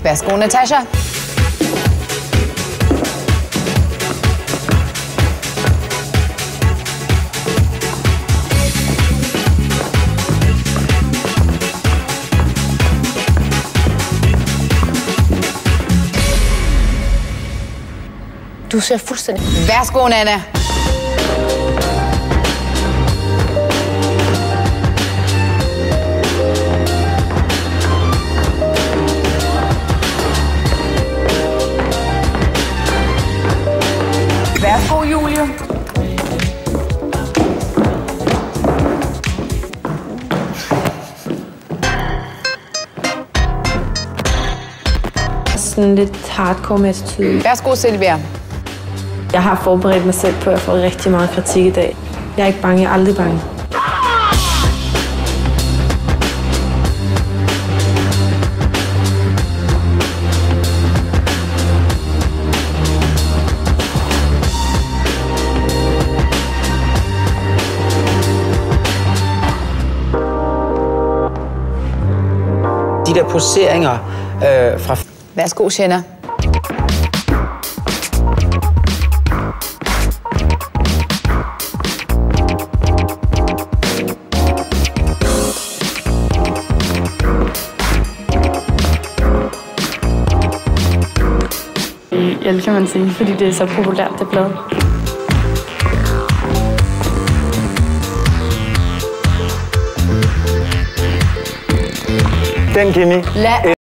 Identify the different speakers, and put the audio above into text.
Speaker 1: Værsgo, Natasha.
Speaker 2: Du ser fuldstændig...
Speaker 1: Værsgo, Nana. Værsgo, Julie.
Speaker 2: Sådan lidt hardcore med attitude.
Speaker 1: Værsgo, Silvia.
Speaker 2: Jeg har forberedt mig selv på, at jeg får rigtig meget kritik i dag. Jeg er ikke bange, jeg er aldrig bange.
Speaker 3: De der poseringer fra...
Speaker 1: Værsgo, Shenna.
Speaker 2: Elsker man sige, fordi det er så populært, det blad.
Speaker 4: Den, Kimi.